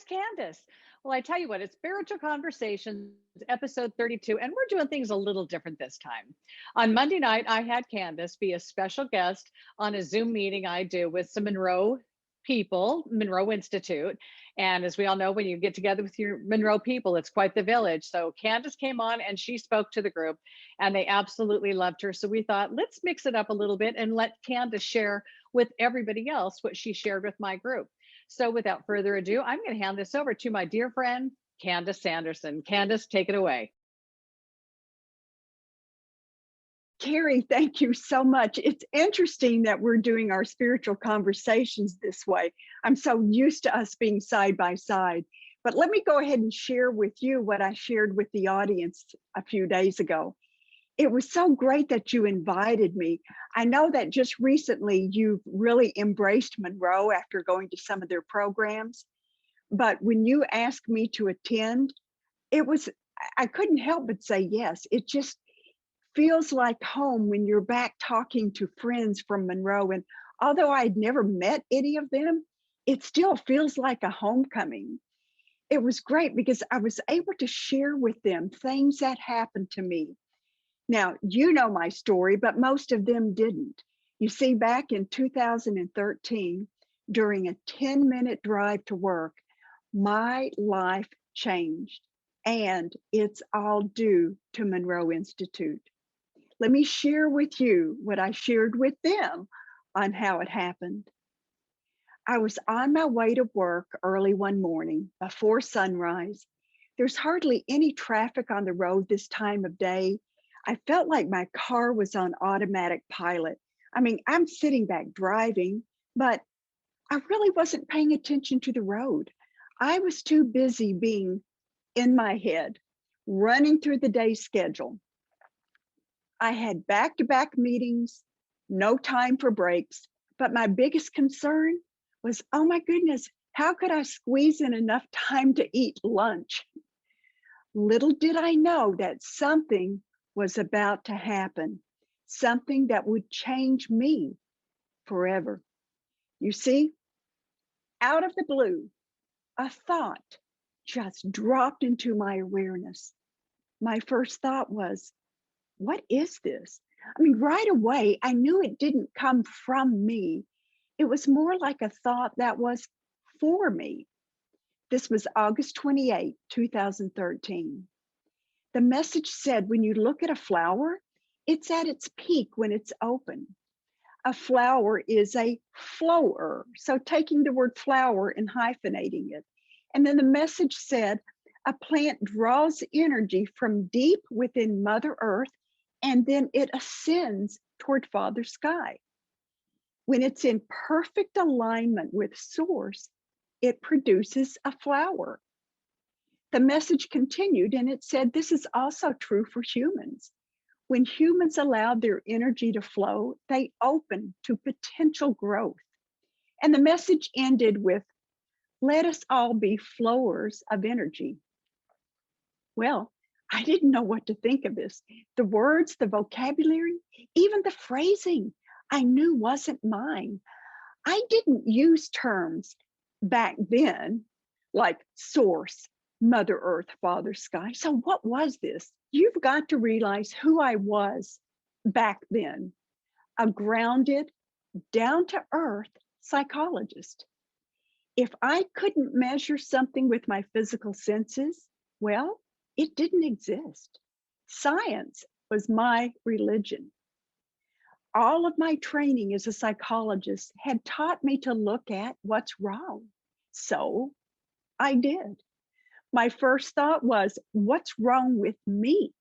Candice. Well, I tell you what, it's Spiritual Conversations, episode 32, and we're doing things a little different this time. On Monday night, I had Candice be a special guest on a Zoom meeting I do with some Monroe people, Monroe Institute. And as we all know, when you get together with your Monroe people, it's quite the village. So Candice came on and she spoke to the group, and they absolutely loved her. So we thought, let's mix it up a little bit and let Candice share with everybody else what she shared with my group. So without further ado, I'm going to hand this over to my dear friend, Candice Sanderson. Candice, take it away. Carrie, thank you so much. It's interesting that we're doing our spiritual conversations this way. I'm so used to us being side by side. But let me go ahead and share with you what I shared with the audience a few days ago. It was so great that you invited me. I know that just recently you've really embraced Monroe after going to some of their programs. But when you asked me to attend, I couldn't help but say yes. It just feels like home when you're back talking to friends from Monroe. And although I'd never met any of them, it still feels like a homecoming. It was great because I was able to share with them things that happened to me. Now, you know my story, but most of them didn't. You see, back in 2013, during a 10-minute drive to work, my life changed, and it's all due to Monroe Institute. Let me share with you what I shared with them on how it happened. I was on my way to work early one morning before sunrise. There's hardly any traffic on the road this time of day. I felt like my car was on automatic pilot. I mean, I'm sitting back driving, but I really wasn't paying attention to the road. I was too busy being in my head, running through the day's schedule. I had back-to-back meetings, no time for breaks, but my biggest concern was, oh my goodness, how could I squeeze in enough time to eat lunch? Little did I know that something was about to happen, something that would change me forever. You see, out of the blue, a thought just dropped into my awareness. My first thought was, what is this? I mean, right away, I knew it didn't come from me. It was more like a thought that was for me. This was August 28, 2013. The message said, when you look at a flower, it's at its peak when it's open. A flower is a flower. So taking the word flower and hyphenating it. And then the message said, a plant draws energy from deep within Mother Earth, and then it ascends toward Father Sky. When it's in perfect alignment with Source, it produces a flower. The message continued, and it said, this is also true for humans. When humans allow their energy to flow, they open to potential growth. And the message ended with, let us all be flowers of energy. Well, I didn't know what to think of this. The words, the vocabulary, even the phrasing, I knew wasn't mine. I didn't use terms back then like Source, Mother Earth, Father Sky. So what was this? You've got to realize who I was back then, a grounded, down-to-earth psychologist. If I couldn't measure something with my physical senses, well, it didn't exist. Science was my religion. All of my training as a psychologist had taught me to look at what's wrong. So I did. My first thought was, what's wrong with me?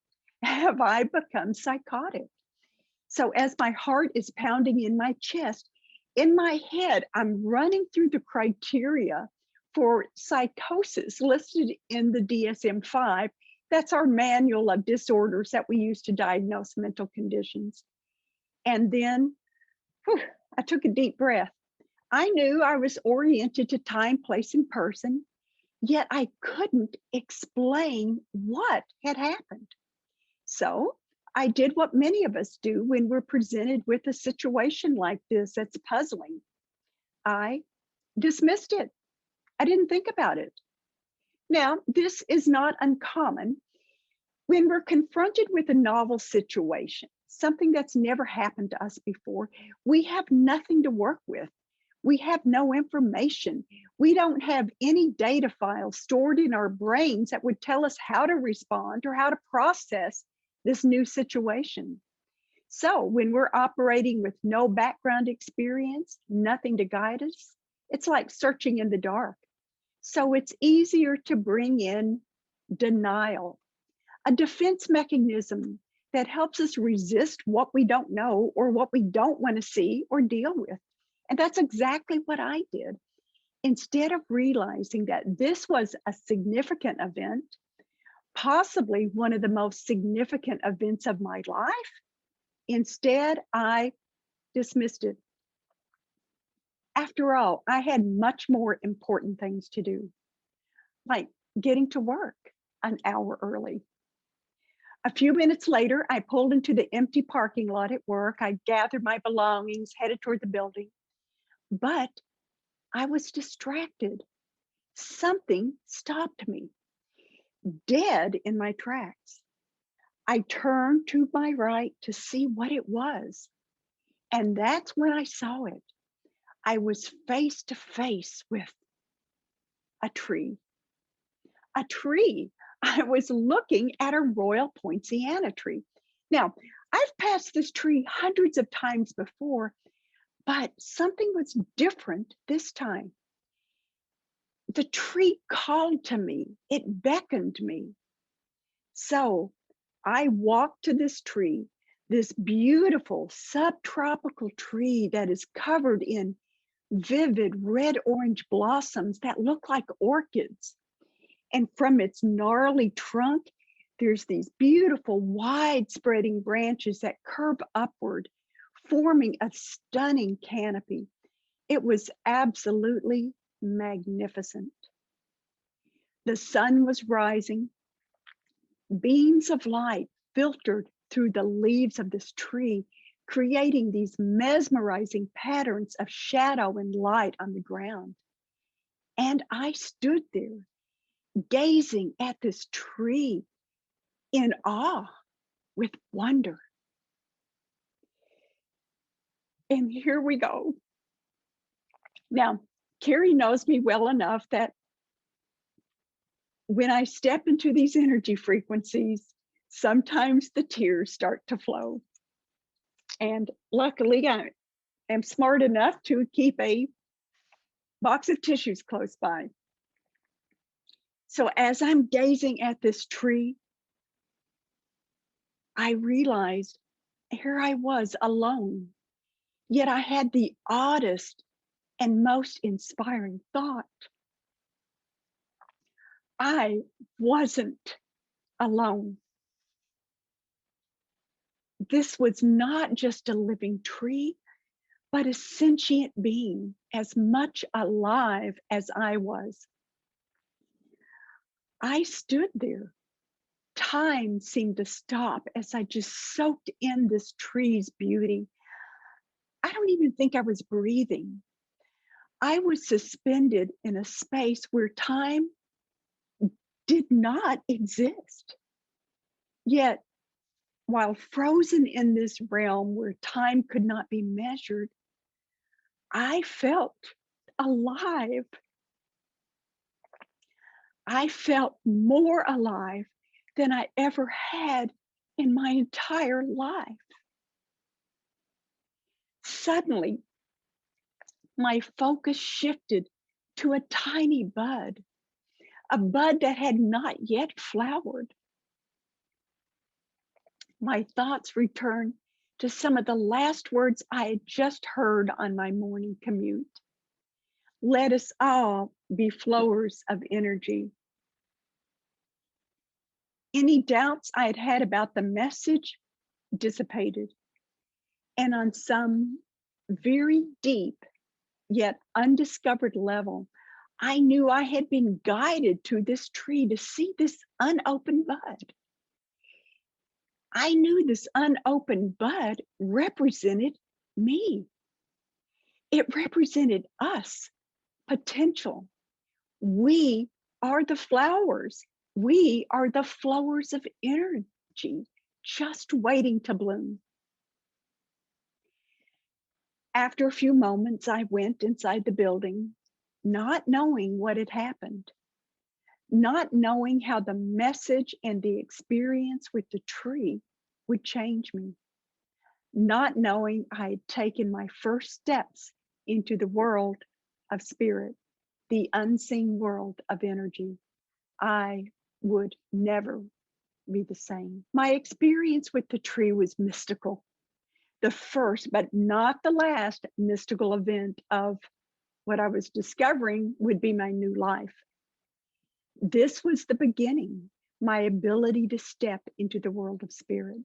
Have I become psychotic? So as my heart is pounding in my chest, in my head, I'm running through the criteria for psychosis listed in the DSM-5. That's our manual of disorders that we use to diagnose mental conditions. And then I took a deep breath. I knew I was oriented to time, place, and person, yet I couldn't explain what had happened. So I did what many of us do when we're presented with a situation like this that's puzzling. I dismissed it. I didn't think about it. Now, this is not uncommon. When we're confronted with a novel situation, something that's never happened to us before, we have nothing to work with. We have no information. We don't have any data files stored in our brains that would tell us how to respond or how to process this new situation. So when we're operating with no background experience, nothing to guide us, it's like searching in the dark. So it's easier to bring in denial, a defense mechanism that helps us resist what we don't know or what we don't want to see or deal with. And that's exactly what I did. Instead of realizing that this was a significant event, possibly one of the most significant events of my life, instead I dismissed it. After all, I had much more important things to do, like getting to work an hour early. A few minutes later, I pulled into the empty parking lot at work. I gathered my belongings, headed toward the building, but I was distracted. Something stopped me, dead in my tracks. I turned to my right to see what it was, and that's when I saw it. I was face to face with a tree. A tree. I was looking at a royal poinciana tree. Now, I've passed this tree hundreds of times before, but something was different this time. The tree called to me, it beckoned me. So I walked to this tree, this beautiful subtropical tree that is covered in vivid red-orange blossoms that look like orchids. And from its gnarly trunk, there's these beautiful wide-spreading branches that curve upward, forming a stunning canopy. It was absolutely magnificent. The sun was rising. Beams of light filtered through the leaves of this tree, creating these mesmerizing patterns of shadow and light on the ground. And I stood there, gazing at this tree in awe, with wonder. And here we go. Now, Carrie knows me well enough that when I step into these energy frequencies, sometimes the tears start to flow. And luckily, I am smart enough to keep a box of tissues close by. So as I'm gazing at this tree, I realized here I was alone, yet I had the oddest and most inspiring thought. I wasn't alone. This was not just a living tree, but a sentient being as much alive as I was. I stood there. Time seemed to stop as I just soaked in this tree's beauty. I don't even think I was breathing. I was suspended in a space where time did not exist. Yet, while frozen in this realm where time could not be measured, I felt alive. I felt more alive than I ever had in my entire life. Suddenly, my focus shifted to a tiny bud, a bud that had not yet flowered. My thoughts returned to some of the last words I had just heard on my morning commute. Let us all be flowers of energy. Any doubts I had had about the message dissipated. And on some very deep yet undiscovered level, I knew I had been guided to this tree to see this unopened bud. I knew this unopened bud represented me. It represented us, potential. We are the flowers. We are the flowers of energy, just waiting to bloom. After a few moments, I went inside the building, not knowing what had happened, not knowing how the message and the experience with the tree would change me, not knowing I had taken my first steps into the world of spirit, the unseen world of energy. I would never be the same. My experience with the tree was mystical. The first, but not the last, mystical event of what I was discovering would be my new life. This was the beginning, my ability to step into the world of spirit.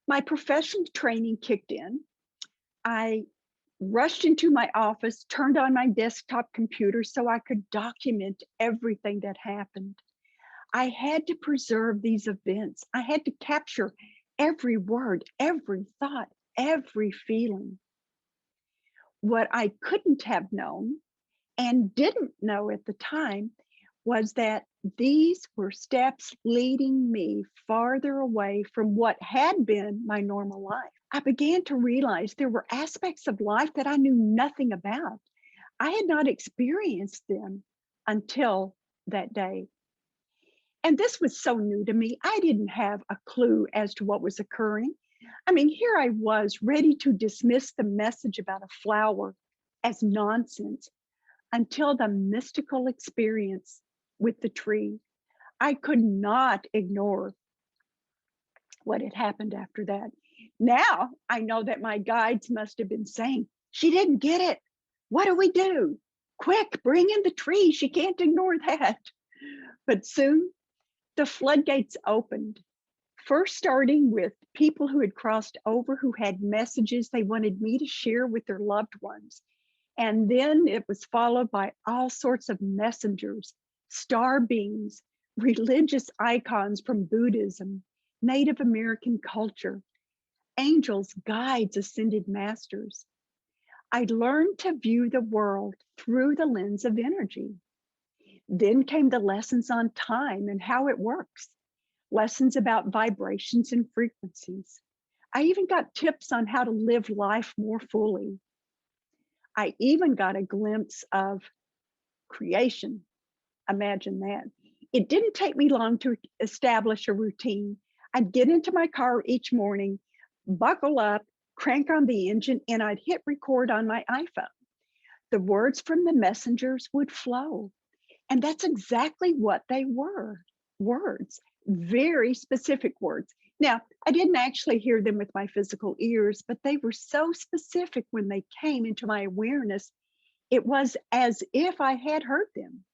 My professional training kicked in. I rushed into my office, turned on my desktop computer so I could document everything that happened. I had to preserve these events. I had to capture every word, every thought, every feeling. What I couldn't have known and didn't know at the time was that these were steps leading me farther away from what had been my normal life. I began to realize there were aspects of life that I knew nothing about. I had not experienced them until that day. And this was so new to me. I didn't have a clue as to what was occurring. I mean, here I was ready to dismiss the message about a flower as nonsense until the mystical experience with the tree. I could not ignore what had happened after that. Now I know that my guides must have been saying, "She didn't get it. What do we do? Quick, bring in the tree. She can't ignore that." But soon the floodgates opened, first starting with people who had crossed over who had messages they wanted me to share with their loved ones. And then it was followed by all sorts of messengers, star beings, religious icons from Buddhism, Native American culture, angels, guides, ascended masters. I learned to view the world through the lens of energy. Then came the lessons on time and how it works, lessons about vibrations and frequencies. I even got tips on how to live life more fully. I even got a glimpse of creation. Imagine that. It didn't take me long to establish a routine. I'd get into my car each morning, buckle up, crank on the engine, and I'd hit record on my iPhone. The words from the messengers would flow. And that's exactly what they were, words, very specific words. Now, I didn't actually hear them with my physical ears, but they were so specific when they came into my awareness. It was as if I had heard them.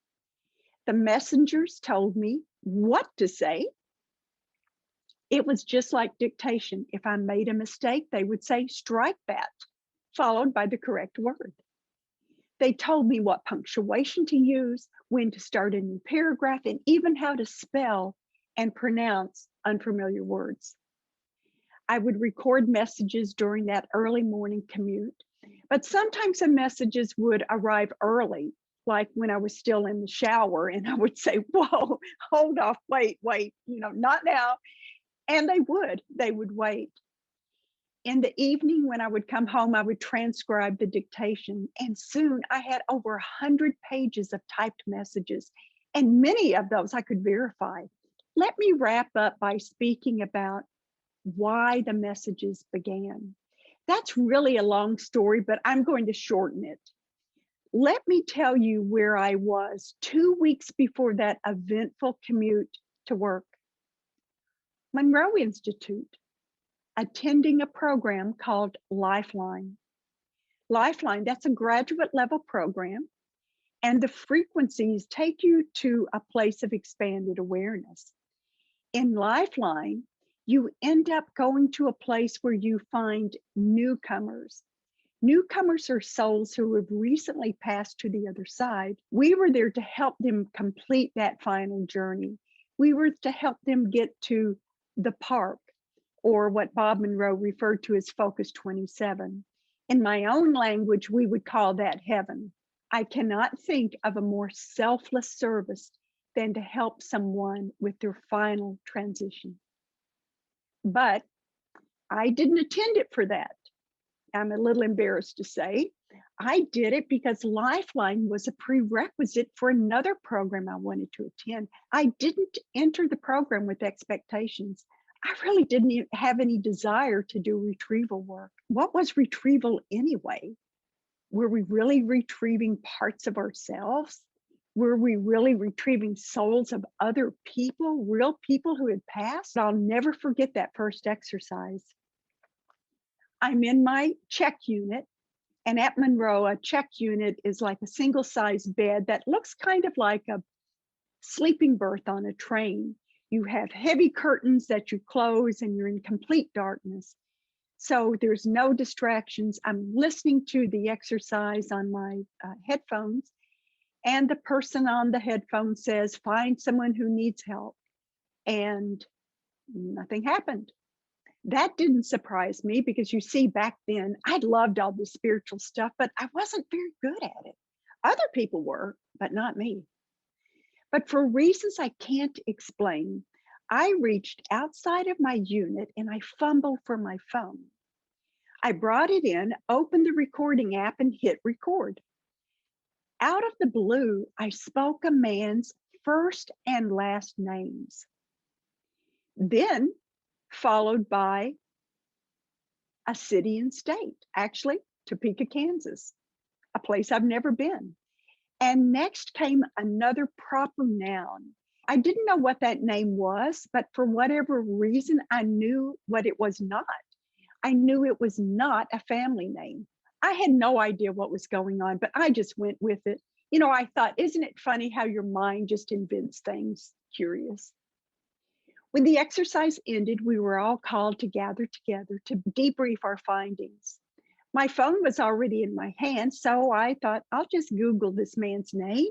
The messengers told me what to say. It was just like dictation. If I made a mistake, they would say, "Strike that," followed by the correct word. They told me what punctuation to use, when to start a new paragraph, and even how to spell and pronounce unfamiliar words. I would record messages during that early morning commute, but sometimes the messages would arrive early, like when I was still in the shower, and I would say, "Whoa, hold off, wait, not now." And they would wait. In the evening, when I would come home, I would transcribe the dictation. And soon I had over 100 pages of typed messages, and many of those I could verify. Let me wrap up by speaking about why the messages began. That's really a long story, but I'm going to shorten it. Let me tell you where I was 2 weeks before that eventful commute to work. Monroe Institute, attending a program called Lifeline. Lifeline, that's a graduate level program, and the frequencies take you to a place of expanded awareness. In Lifeline, you end up going to a place where you find newcomers. Newcomers are souls who have recently passed to the other side. We were there to help them complete that final journey. We were to help them get to the park, or what Bob Monroe referred to as Focus 27. In my own language, we would call that heaven. I cannot think of a more selfless service than to help someone with their final transition. But I didn't attend it for that. I'm a little embarrassed to say. I did it because Lifeline was a prerequisite for another program I wanted to attend. I didn't enter the program with expectations. I really didn't have any desire to do retrieval work. What was retrieval anyway? Were we really retrieving parts of ourselves? Were we really retrieving souls of other people, real people who had passed? I'll never forget that first exercise. I'm in my check unit, and at Monroe, a check unit is like a single-size bed that looks kind of like a sleeping berth on a train. You have heavy curtains that you close, and you're in complete darkness. So there's no distractions. I'm listening to the exercise on my headphones, and the person on the headphone says, find someone who needs help. And nothing happened. That didn't surprise me because you see, back then, I loved all the spiritual stuff, but I wasn't very good at it. Other people were, but not me. But for reasons I can't explain, I reached outside of my unit and I fumbled for my phone. I brought it in, opened the recording app, and hit record. Out of the blue, I spoke a man's first and last names. Then followed by a city and state, actually Topeka, Kansas, a place I've never been. And next came another proper noun. I didn't know what that name was, but for whatever reason, I knew what it was not. I knew it was not a family name. I had no idea what was going on, but I just went with it. You know, I thought, isn't it funny how your mind just invents things? Curious. When the exercise ended, we were all called to gather together to debrief our findings. My phone was already in my hand, so I thought, I'll just Google this man's name.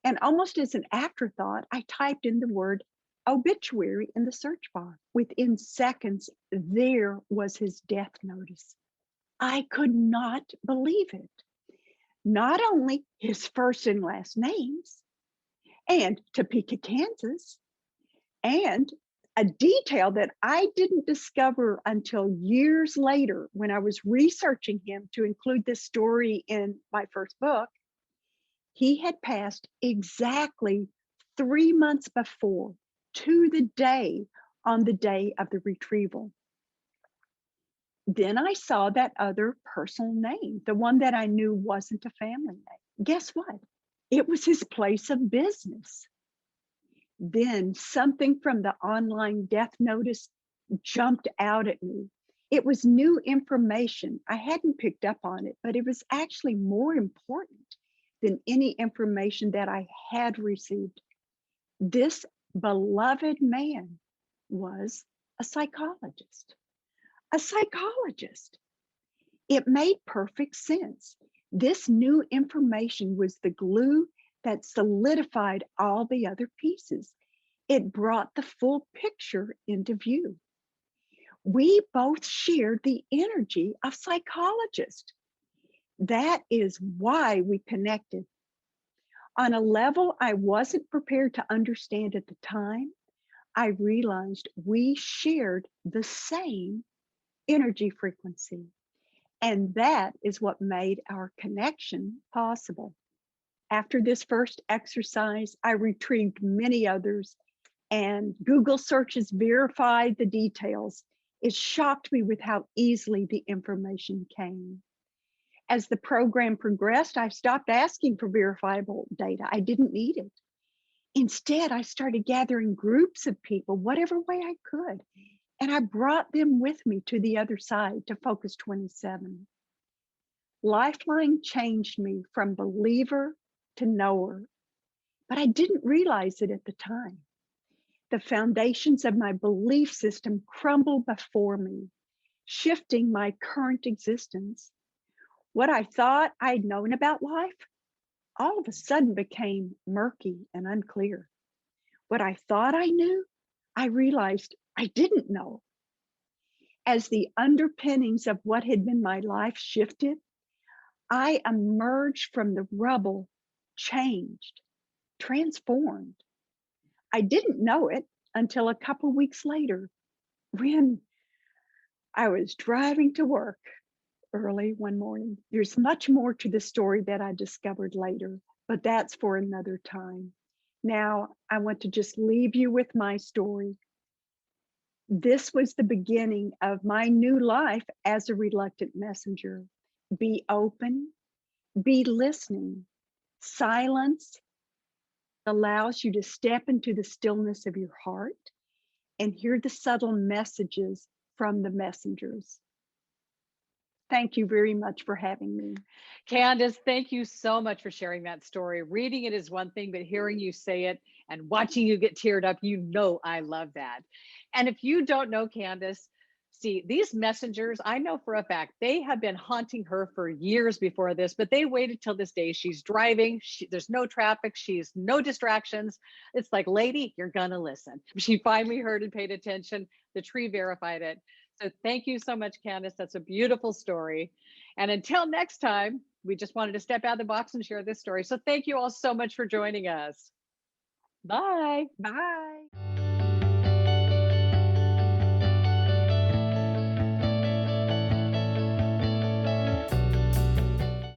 And almost as an afterthought, I typed in the word obituary in the search bar. Within seconds, there was his death notice. I could not believe it. Not only his first and last names, and Topeka, Kansas, and a detail that I didn't discover until years later when I was researching him to include this story in my first book. He had passed exactly 3 months before, to the day, on the day of the retrieval. Then I saw that other personal name, the one that I knew wasn't a family name. Guess what? It was his place of business. Then something from the online death notice jumped out at me. It was new information. I hadn't picked up on it, but it was actually more important than any information that I had received. This beloved man was a psychologist. A psychologist. It made perfect sense. This new information was the glue that solidified all the other pieces. It brought the full picture into view. We both shared the energy of psychologists. That is why we connected. On a level I wasn't prepared to understand at the time, I realized we shared the same energy frequency. And that is what made our connection possible. After this first exercise, I retrieved many others, and Google searches verified the details. It shocked me with how easily the information came. As the program progressed, I stopped asking for verifiable data. I didn't need it. Instead, I started gathering groups of people, whatever way I could, and I brought them with me to the other side, to Focus 27. Lifeline changed me from believer to knower, but I didn't realize it at the time. The foundations of my belief system crumbled before me, shifting my current existence. What I thought I'd known about life all of a sudden became murky and unclear. What I thought I knew, I realized I didn't know. As the underpinnings of what had been my life shifted, I emerged from the rubble, changed, transformed. I didn't know it until a couple weeks later when I was driving to work early one morning. There's much more to the story that I discovered later, but that's for another time. Now, I want to just leave you with my story. This was the beginning of my new life as a reluctant messenger. Be open, be listening. Silence allows you to step into the stillness of your heart and hear the subtle messages from the messengers. Thank you very much for having me. Candice, thank you so much for sharing that story. Reading it is one thing, but hearing you say it and watching you get teared up, you know I love that. And if you don't know Candice, see, these messengers, I know for a fact, they have been haunting her for years before this, but they waited till this day. She's driving, there's no traffic, she's no distractions. It's like, lady, you're gonna listen. She finally heard and paid attention. The tree verified it. So thank you so much, Candice. That's a beautiful story. And until next time, we just wanted to step out of the box and share this story. So thank you all so much for joining us. Bye. Bye.